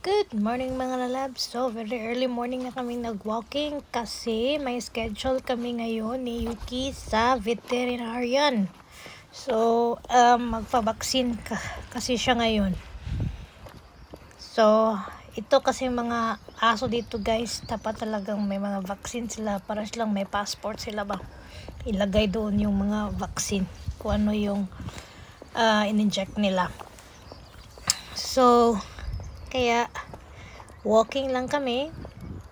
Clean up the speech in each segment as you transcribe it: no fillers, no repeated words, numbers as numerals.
Good morning mga lalabs. So, very early morning na kami nag-walking kasi may schedule kami ngayon ni Yuki sa veterinarian. So, magpabaksin kasi siya ngayon. So, ito kasi mga aso dito guys, dapat talagang may mga vaccine sila para silang may passport sila ba. Ilagay doon yung mga vaccine, kung ano yung in-inject nila. So, kaya walking lang kami.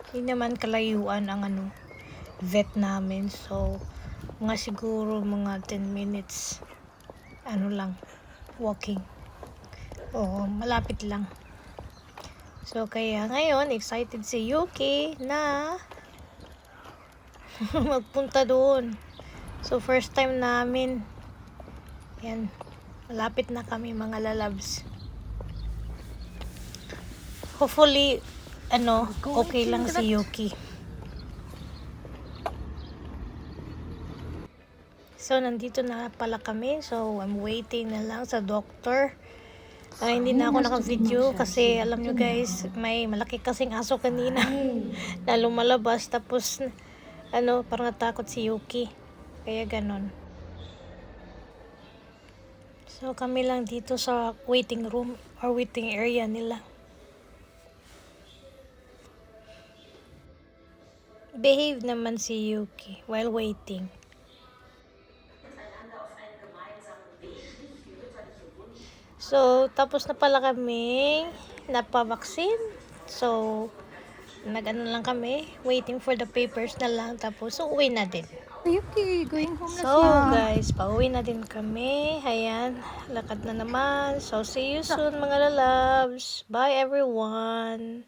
Hindi naman kalayuan ang vet namin. So, siguro mga 10 minutes lang walking. Oo, malapit lang. So, kaya ngayon excited si Yuki na magpunta doon. So, first time namin. Yan, malapit na kami mga lalabs. Hopefully okay lang si Yuki. So, nandito na pala kami. So, I'm waiting na lang sa doctor. Hindi na ako naka-video kasi alam nyo guys, may malaki kasing aso kanina na lumalabas. Tapos, parang natakot si Yuki. Kaya ganon. So, kami lang dito sa waiting room or waiting area nila. Behave naman si Yuki while waiting. So, tapos na pala kami napabaksin. So, lang kami, waiting for the papers na lang. Tapos, uwi na din. Yuki, going home na So, siya. guys, pauwi na din kami. Ayan, lakad na naman. So, see you soon mga lalabs. Bye, everyone.